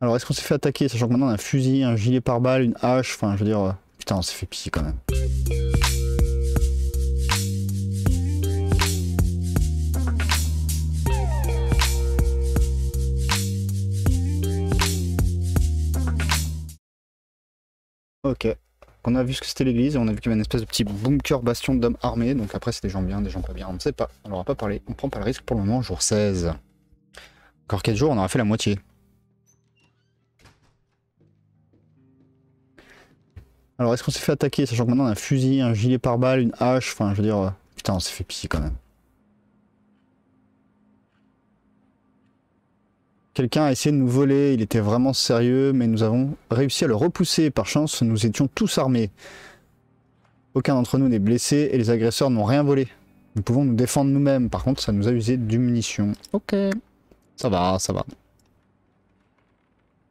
Alors est-ce qu'on s'est fait attaquer, sachant que maintenant on a un fusil, un gilet pare-balles, une hache, enfin je veux dire... Putain, on s'est fait piller quand même. Ok. On a vu ce que c'était l'église et on a vu qu'il y avait une espèce de petit bunker bastion d'hommes armés. Donc après c'est des gens bien, des gens pas bien, on ne sait pas. On n'aura pas parlé. On prend pas le risque pour le moment, jour 16. Encore 4 jours, on aura fait la moitié. Alors est-ce qu'on s'est fait attaquer, sachant que maintenant on a un fusil, un gilet pare-balles, une hache, enfin je veux dire... Putain, on s'est fait piller quand même. Quelqu'un a essayé de nous voler, il était vraiment sérieux, mais nous avons réussi à le repousser. Par chance, nous étions tous armés. Aucun d'entre nous n'est blessé et les agresseurs n'ont rien volé. Nous pouvons nous défendre nous-mêmes. Par contre, ça nous a usé d'une munition. Ok. Ça va, ça va.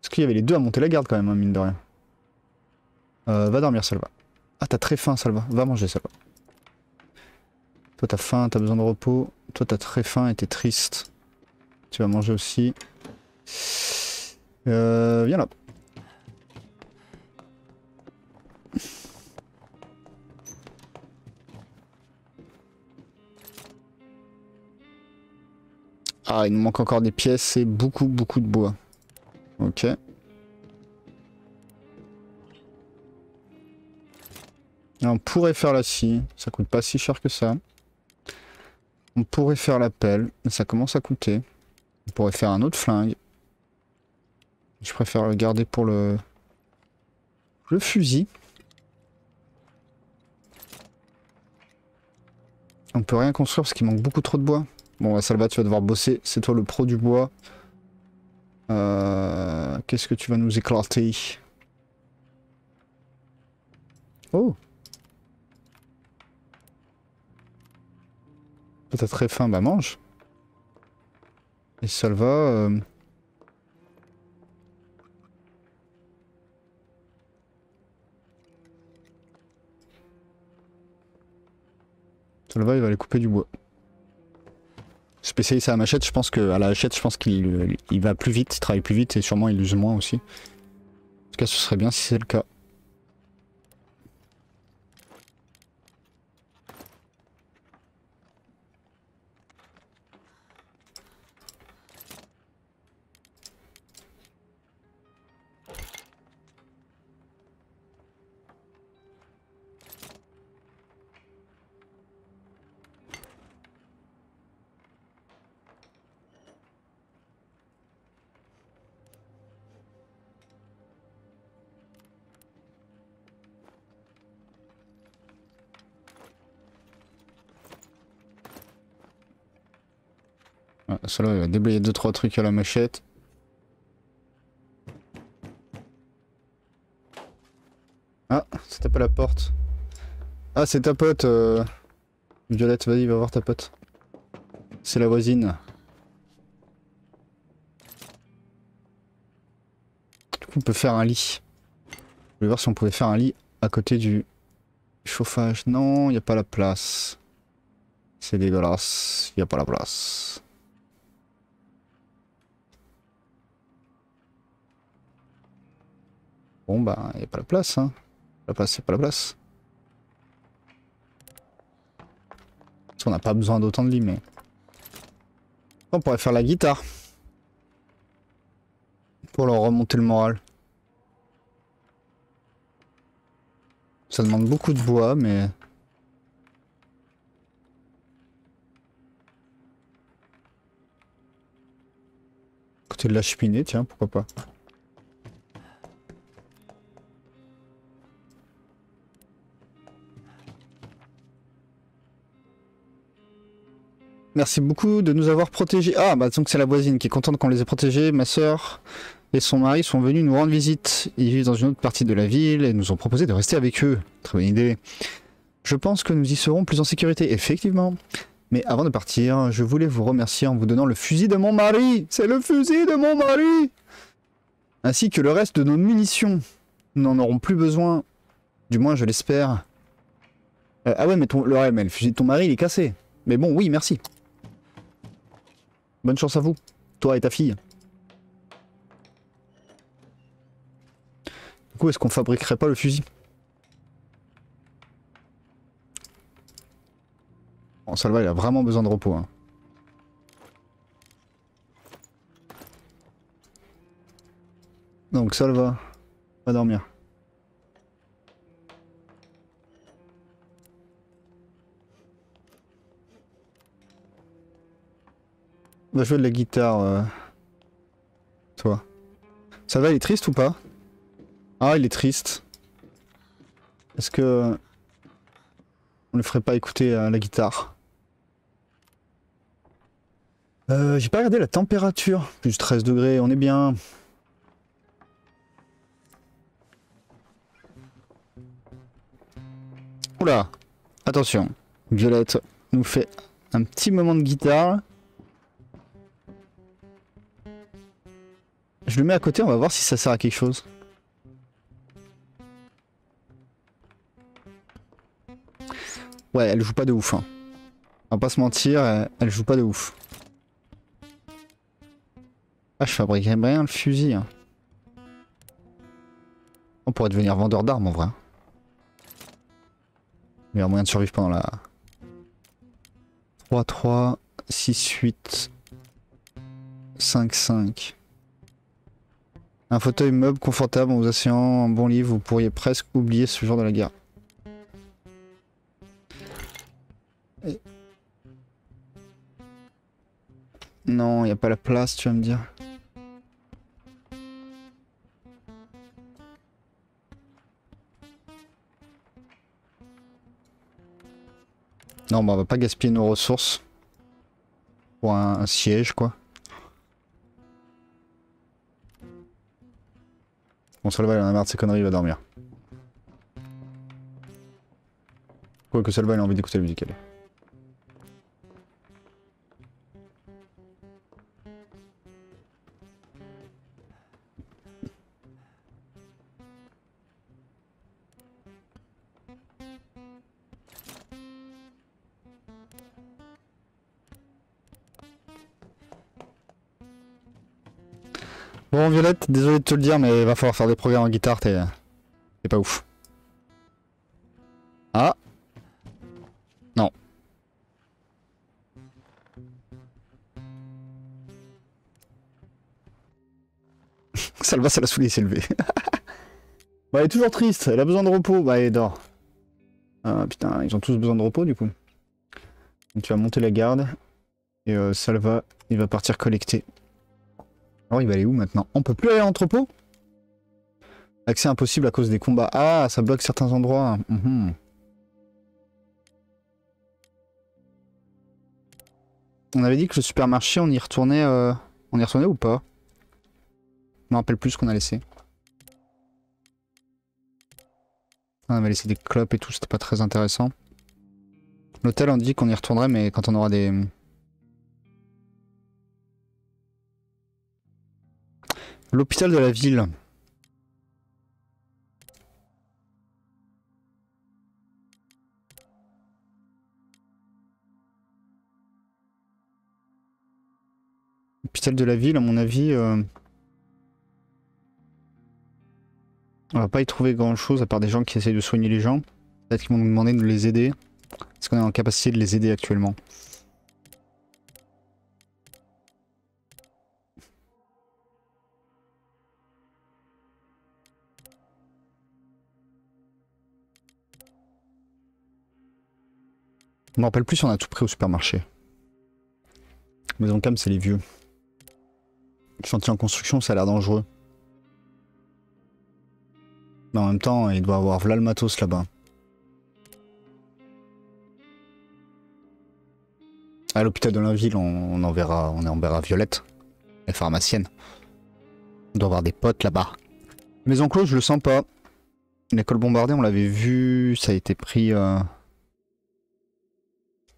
Parce qu'il y avait les deux à monter la garde quand même, hein, mine de rien. Va dormir, Salva. Ah, t'as très faim, Salva. Va manger, Salva. Toi, t'as faim, t'as besoin de repos. Toi, t'as très faim et t'es triste. Tu vas manger aussi. Viens là. Ah, il nous manque encore des pièces et beaucoup de bois. Ok. Et on pourrait faire la scie, ça coûte pas si cher que ça. On pourrait faire la pelle, mais ça commence à coûter. On pourrait faire un autre flingue. Je préfère le garder pour le fusil. On peut rien construire parce qu'il manque beaucoup trop de bois. Bon, Salva, tu vas devoir bosser. C'est toi le pro du bois. Qu'est-ce que tu vas nous éclater? Oh! T'as très faim, bah mange. Et Salva... Salva, il va aller couper du bois. Spécialiste à la machette, je pense que à la hachette, je pense qu'il va plus vite, il travaille plus vite et sûrement il use moins aussi. En tout cas, ce serait bien si c'est le cas. Ouais, celle-là, il va déblayer 2-3 trucs à la machette. Ah, c'est pas la porte. Ah, c'est ta pote, Violette, vas-y, va voir ta pote. C'est la voisine. Du coup, on peut faire un lit. Je voulais voir si on pouvait faire un lit à côté du chauffage. Non, il n'y a pas la place. C'est dégueulasse, il n'y a pas la place. Bon bah, il n'y a pas la place, hein. La place, c'est pas la place. Parce qu'on n'a pas besoin d'autant de lits, mais... On pourrait faire la guitare. Pour leur remonter le moral. Ça demande beaucoup de bois, mais... Côté de la cheminée, tiens, pourquoi pas. Merci beaucoup de nous avoir protégés. Ah, bah donc c'est la voisine qui est contente qu'on les ait protégés. Ma soeur et son mari sont venus nous rendre visite. Ils vivent dans une autre partie de la ville et nous ont proposé de rester avec eux. Très bonne idée. Je pense que nous y serons plus en sécurité, effectivement. Mais avant de partir, je voulais vous remercier en vous donnant le fusil de mon mari. C'est le fusil de mon mari! Ainsi que le reste de nos munitions. Nous n'en aurons plus besoin. Du moins, je l'espère. Ah ouais, mais le fusil de ton mari, il est cassé. Mais bon, oui, merci. Bonne chance à vous, toi et ta fille. coup, est-ce qu'on fabriquerait pas le fusil? Bon, Salva, il a vraiment besoin de repos. Hein. Donc Salva, va dormir. Va jouer de la guitare, toi. Salva, il est triste ou pas? Ah, il est triste. Est-ce que on le ferait pas écouter la guitare? J'ai pas regardé la température. Plus 13 degrés, on est bien. Oula, attention. Violette nous fait un petit moment de guitare. Je le mets à côté, on va voir si ça sert à quelque chose. Ouais, elle joue pas de ouf. Hein. On va pas se mentir, elle joue pas de ouf. Ah, je fabriquerais bien le fusil. Hein. On pourrait devenir vendeur d'armes en vrai. Il y a moyen de survivre pendant la 3-3, 6-8, 5-5. Un fauteuil meuble confortable en vous asseyant, un bon livre, vous pourriez presque oublier ce genre de la guerre. Et... Non, il n'y a pas la place, tu vas me dire. Non, bah on va pas gaspiller nos ressources pour un siège, quoi. Bon, Salva, il en a marre de ses conneries, il va dormir. Quoique Salva, il a envie d'écouter la musique, allez. Bon, Violette, désolé de te le dire, mais il va falloir faire des progrès en guitare, t'es pas ouf. Ah. Non. Salva, ça l'a saoulé, il s'est levé. Bah, elle est toujours triste, elle a besoin de repos. Bah, elle dort. Ah putain, ils ont tous besoin de repos du coup. Donc tu vas monter la garde. Et Salva, il va partir collecter. Alors il va aller où maintenant? On peut plus aller à l'entrepôt? Accès impossible à cause des combats. Ah, ça bloque certains endroits. On avait dit que le supermarché, on y retournait ou pas? Je me rappelle plus ce qu'on a laissé. On avait laissé des clopes et tout, c'était pas très intéressant. L'hôtel, on dit qu'on y retournerait, mais quand on aura des... L'hôpital de la ville. L'hôpital de la ville, à mon avis... On va pas y trouver grand chose à part des gens qui essayent de soigner les gens. Peut-être qu'ils vont nous demander de les aider. Est-ce qu'on est en capacité de les aider actuellement? Je me rappelle plus si on a tout pris au supermarché. Maison Cam, c'est les vieux. Chantier en construction, ça a l'air dangereux. Mais en même temps, il doit avoir v'là le matos là-bas. À l'hôpital de la ville, on enverra Violette, la pharmacienne. On doit avoir des potes là-bas. Maison close, je le sens pas. L'école bombardée, on l'avait vu, ça a été pris...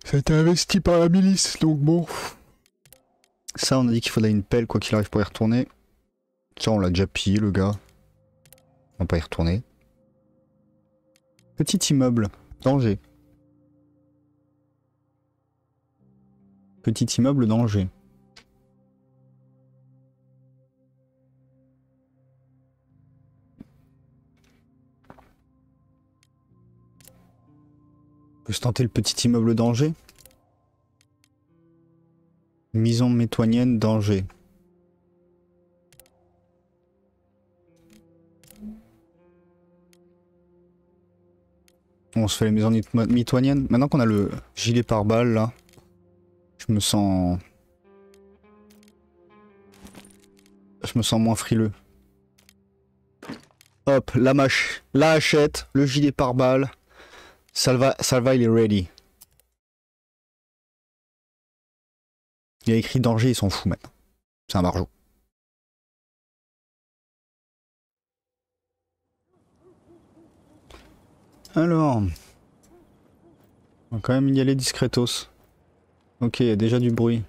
Ça a été investi par la milice, donc bon... Ça, on a dit qu'il faudrait une pelle, quoi qu'il arrive, pour y retourner. Ça, on l'a déjà pillé, le gars. On va pas y retourner. Petit immeuble. Danger. Petit immeuble, danger. peut se tenter le petit immeuble d'Angers. Maison métoinienne d'Angers. On se fait les maisons mitoyennes. Maintenant qu'on a le gilet pare-balles là, je me sens moins frileux. Hop, la hachette, le gilet pare-balles. Salva, il est ready. Il a écrit danger, il s'en fout maintenant. C'est un barjot. Alors, on va quand même y aller discretos. Ok, il y a déjà du bruit.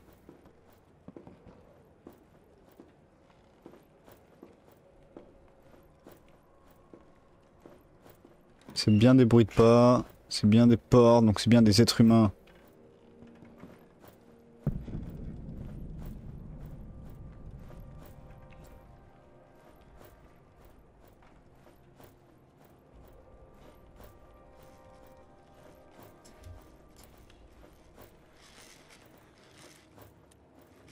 C'est bien des bruits de pas, c'est bien des portes, donc c'est bien des êtres humains.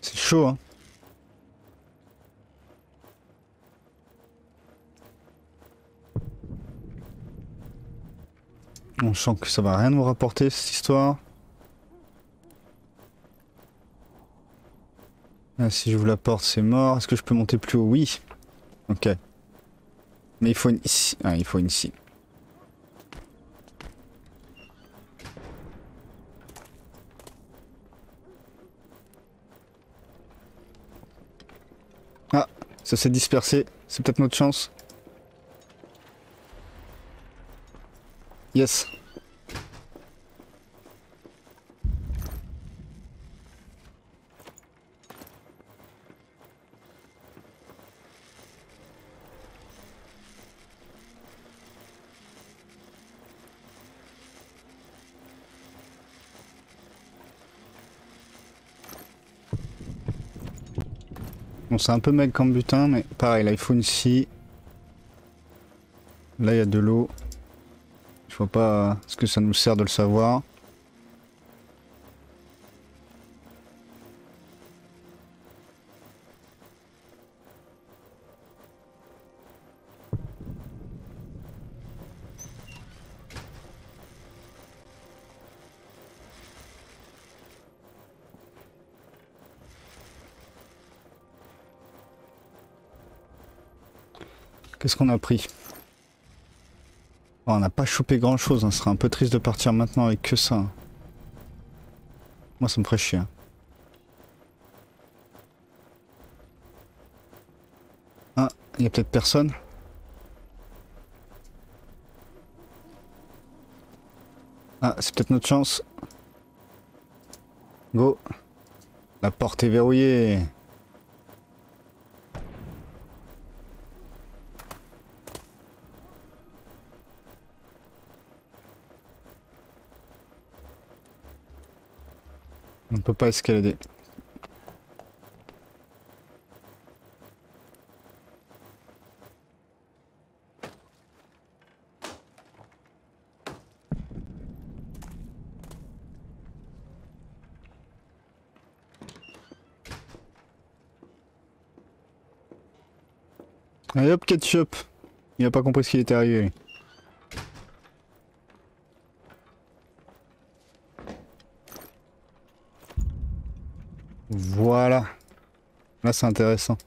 C'est chaud, hein. On sent que ça va rien nous rapporter cette histoire. Ah, si j'ouvre la porte, c'est mort. Est-ce que je peux monter plus haut? Oui. Ok. Mais il faut une ici. Ah, il faut une ici. Ah, ça s'est dispersé. C'est peut-être notre chance. Yes. Bon, c'est un peu mec comme butin, mais pareil, là il faut une scie. Là il y a de l'eau. Je vois pas ce que ça nous sert de le savoir. Qu'est-ce qu'on a pris? Oh, on n'a pas chopé grand chose, hein. Ce serait un peu triste de partir maintenant avec que ça. Moi ça me ferait chier. Ah, il y a peut-être personne. Ah, c'est peut-être notre chance. Go. La porte est verrouillée. On ne peut pas escalader. Allez hop, ketchup. Il a pas compris ce qu'il était arrivé. Voilà. Là c'est intéressant.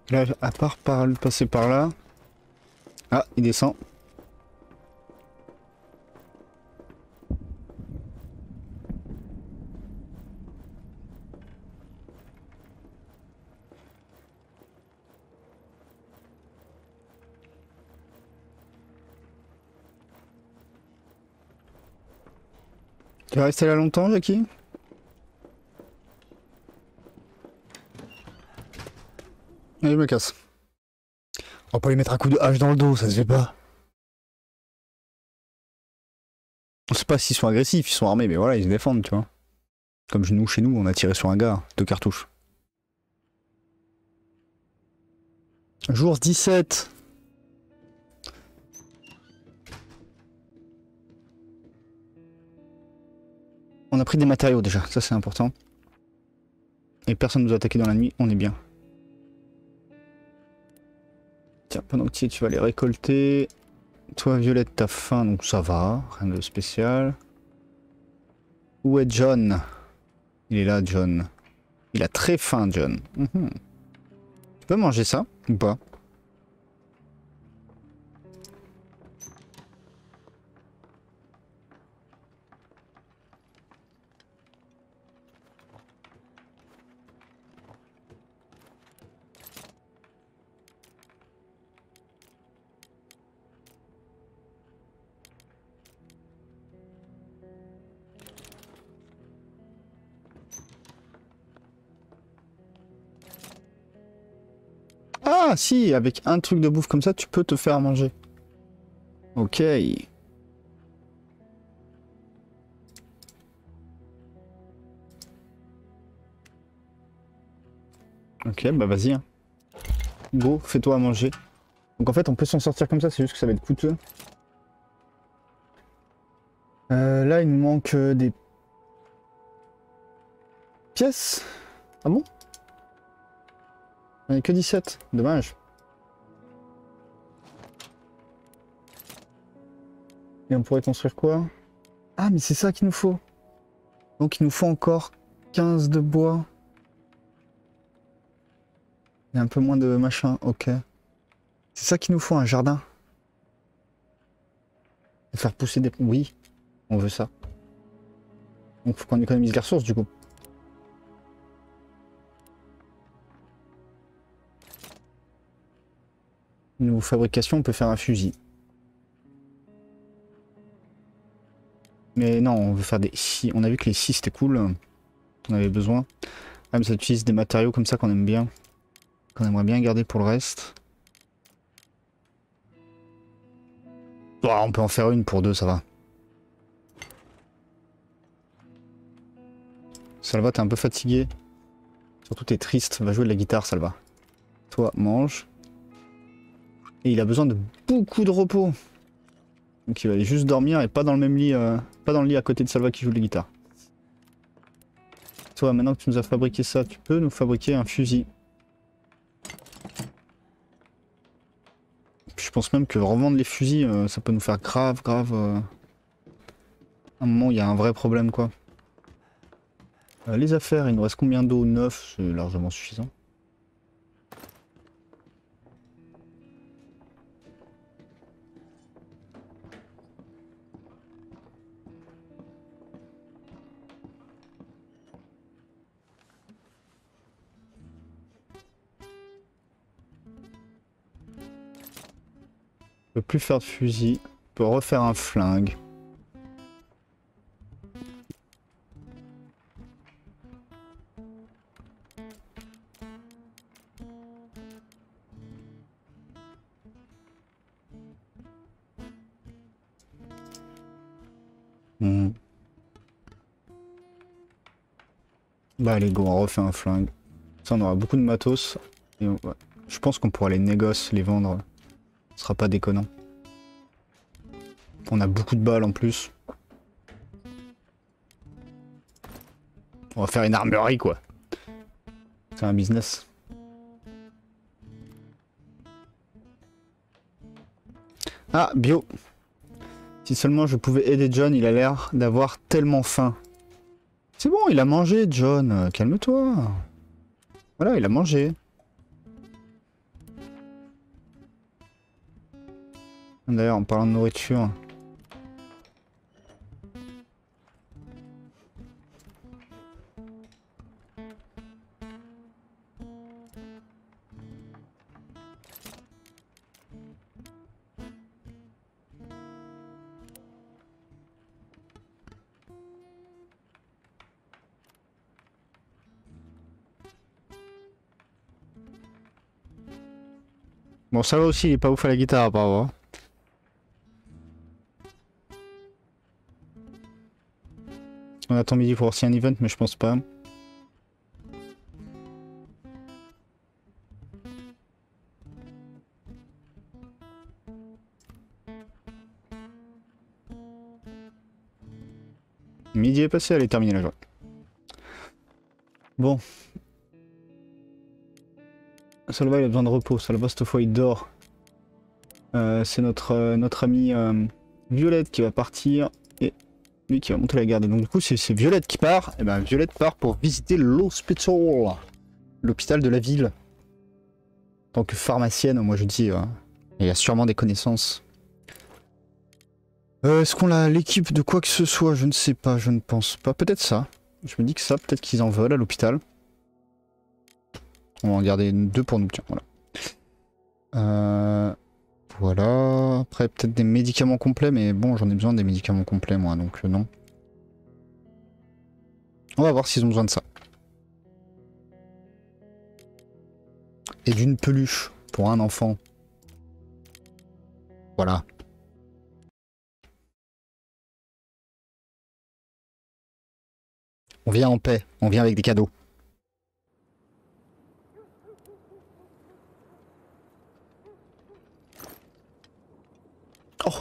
Là, à part passer par là. Ah, il descend. Tu vas rester là longtemps, Jackie? Allez, je me casse. On va pas lui mettre un coup de hache dans le dos, ça se fait pas. On sait pas s'ils sont agressifs, ils sont armés, mais voilà, ils se défendent, tu vois. Comme nous, chez nous, on a tiré sur un gars, 2 cartouches. Jour 17. On a pris des matériaux déjà, ça c'est important. Et personne ne nous a attaqué dans la nuit, on est bien. Tiens, pendant que tu vas les récolter. Toi, Violette, t'as faim, donc ça va, rien de spécial. Où est John? Il est là, John. Il a très faim, John. Tu peux manger ça ou pas? Ah si, avec un truc de bouffe comme ça, tu peux te faire manger. Ok. Ok, bah vas-y. Hein. Go, fais-toi à manger. Donc en fait, on peut s'en sortir comme ça, c'est juste que ça va être coûteux. Là, il nous manque des pièces. Ah bon? Il n'y en a que 17, dommage. Et on pourrait construire quoi? Ah, mais c'est ça qu'il nous faut. Donc il nous faut encore 15 de bois. Il y a un peu moins de machin, ok. C'est ça qu'il nous faut, un jardin. Et faire pousser des... Oui, on veut ça. Donc faut qu'on économise les ressources du coup. Niveau fabrication, on peut faire un fusil. Mais non, on veut faire des scies. On a vu que les scies c'était cool. On avait besoin. Ah mais ça utilise des matériaux comme ça qu'on aime bien. Qu'on aimerait bien garder pour le reste. Oh, on peut en faire une pour deux, ça va. Salva, t'es un peu fatigué. Surtout t'es triste. Va jouer de la guitare, Salva. Toi, mange. Et il a besoin de beaucoup de repos. Donc il va aller juste dormir et pas dans le même lit, pas dans le lit à côté de Salva qui joue de la guitare. Toi, maintenant que tu nous as fabriqué ça, tu peux nous fabriquer un fusil. Je pense même que revendre les fusils, ça peut nous faire grave. À un moment, il y a un vrai problème, quoi. Les affaires, il nous reste combien d'eau? 9, c'est largement suffisant. On peut plus faire de fusil. On peut refaire un flingue. Bah allez go, on refait un flingue. Ça on aura beaucoup de matos. Et ouais. Je pense qu'on pourra les négocier, les vendre. Ce sera pas déconnant. On a beaucoup de balles en plus. On va faire une armurerie quoi. C'est un business. Ah, bio. Si seulement je pouvais aider John, il a l'air d'avoir tellement faim. C'est bon, il a mangé, John. Calme-toi. Voilà, il a mangé. D'ailleurs, en parlant de nourriture... Bon, ça va aussi, il est pas ouf à la guitare, apparemment. On attend midi pour voir s'il y a un event, mais je pense pas. Midi est passé, allez terminer la journée. Bon. Salva il a besoin de repos, Salva cette fois il dort. C'est notre amie Violette qui va partir et lui qui va monter la garde. Donc du coup c'est Violette qui part, et ben Violette part pour visiter l'hospital, l'hôpital de la ville. En tant que pharmacienne, moi je dis, il y a sûrement des connaissances. Est-ce qu'on a l'équipe de quoi que ce soit? Je ne sais pas, je ne pense pas. Peut-être ça. Je me dis que ça, peut-être qu'ils en veulent à l'hôpital. On va en garder 2 pour nous, tiens, voilà. Voilà. Après, peut-être des médicaments complets, mais bon, j'en ai besoin des médicaments complets, moi, donc non. On va voir s'ils ont besoin de ça. Et d'une peluche pour un enfant. Voilà. On vient en paix, on vient avec des cadeaux. Oh!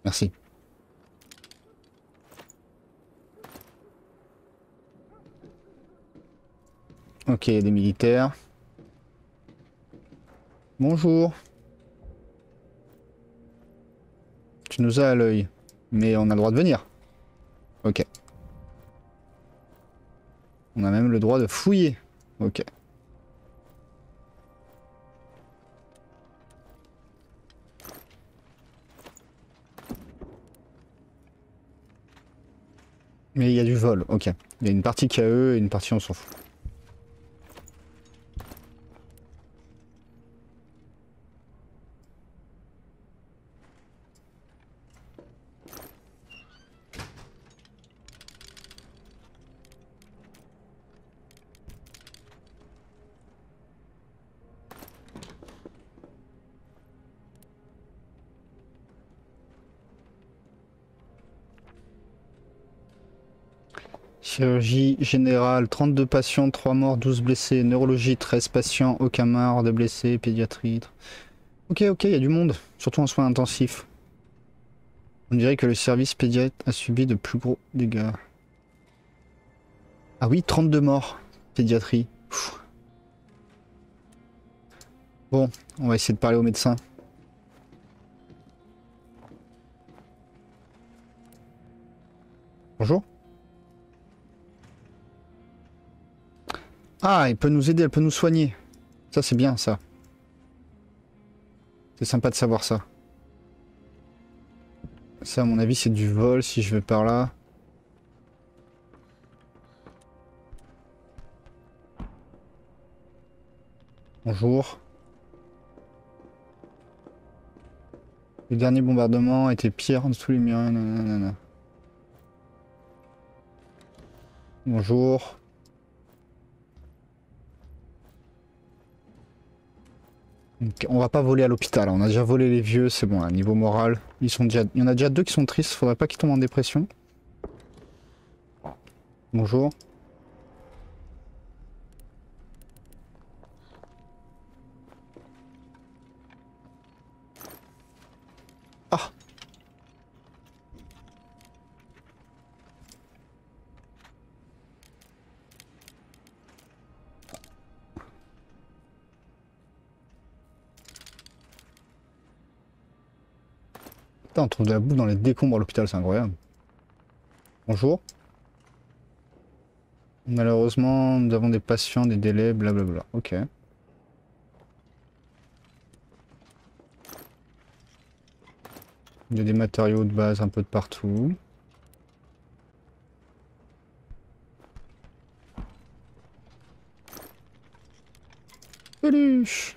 Merci. Ok, des militaires. Bonjour. Tu nous as à l'œil, mais on a le droit de venir. Ok. On a même le droit de fouiller. Ok. Mais il y a du vol, ok. Il y a une partie KE et une partie on s'en fout. Chirurgie générale, 32 patients, 3 morts, 12 blessés. Neurologie, 13 patients, aucun mort, de blessés. Pédiatrie. Ok, ok, il y a du monde. Surtout en soins intensifs. On dirait que le service pédiatre a subi de plus gros dégâts. Ah oui, 32 morts. Pédiatrie. Pfff. Bon, on va essayer de parler au médecin. Bonjour. Ah, elle peut nous aider, elle peut nous soigner. Ça, c'est bien, ça. C'est sympa de savoir ça. Ça, à mon avis, c'est du vol si je vais par là. Bonjour. Le dernier bombardement était pire de tous les miens. Nanana. Bonjour. Donc, on va pas voler à l'hôpital. On a déjà volé les vieux, c'est bon. À niveau moral, ils sont déjà... il y en a déjà 2 qui sont tristes. Faudrait pas qu'ils tombent en dépression. Bonjour. Ah. Putain, on trouve de la boue dans les décombres à l'hôpital, c'est incroyable. Bonjour. Malheureusement, nous avons des patients, des délais, blablabla. Ok. Il y a des matériaux de base un peu de partout. Peluche.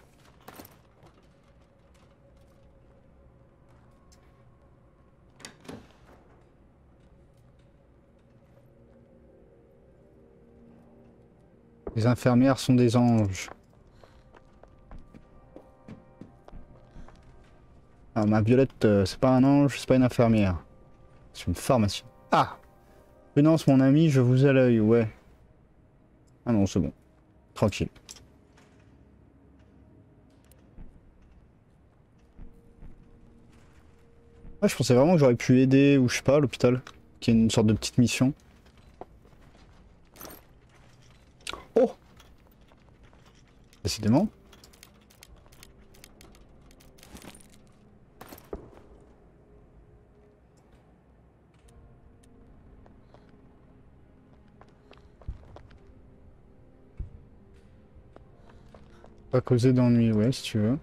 Les infirmières sont des anges. Ah, ma Violette, c'est pas un ange, c'est pas une infirmière. C'est une pharmacienne. Ah! Prudence, mon ami, je vous ai à l'œil, ouais. Ah non, c'est bon. Tranquille. Ouais, je pensais vraiment que j'aurais pu aider, ou je sais pas, à l'hôpital. qui est une sorte de petite mission. Oh! Décidément. Pas causer d'ennui, ouais, si tu veux.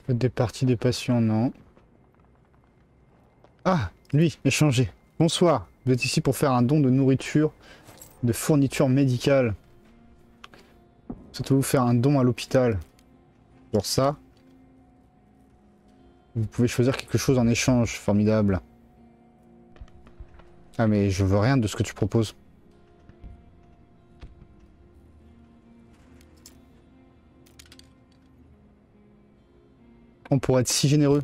Des parties des patients, non. Ah, lui, échanger. Bonsoir, vous êtes ici pour faire un don de nourriture, de fourniture médicale. Souhaitez-vous faire un don à l'hôpital? Pour ça, vous pouvez choisir quelque chose en échange. Formidable. Ah mais je veux rien de ce que tu proposes. On pourrait être si généreux.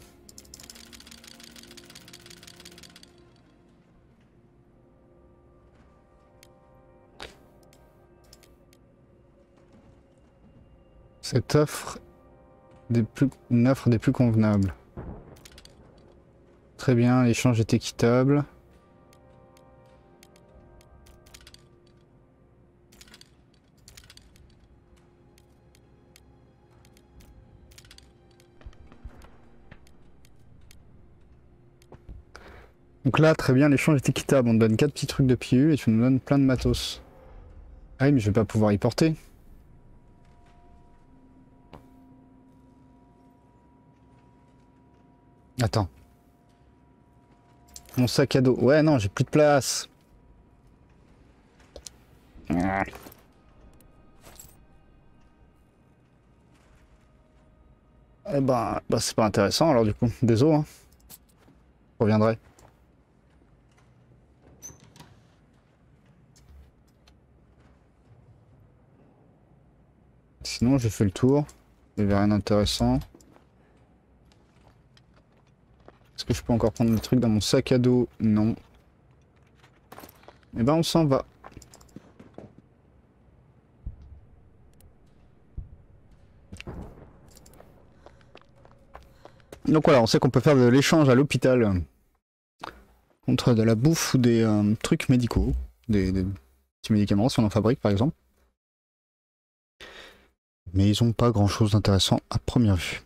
Cette offre une offre des plus convenables. Très bien, l'échange est équitable. Donc là, très bien, l'échange est équitable. On te donne 4 petits trucs de pilules et tu nous donnes plein de matos. Ah oui, mais je vais pas pouvoir y porter. Attends. Mon sac à dos. Ouais, non, j'ai plus de place. Eh ben, c'est pas intéressant alors du coup. Désolé, hein. Je reviendrai. Sinon, j'ai fait le tour. Il n'y avait rien d'intéressant. Est-ce que je peux encore prendre le truc dans mon sac à dos? Non. Eh ben, on s'en va. Donc voilà, on sait qu'on peut faire de l'échange à l'hôpital contre de la bouffe ou des trucs médicaux, des petits médicaments si on en fabrique par exemple. Mais ils ont pas grand chose d'intéressant à première vue.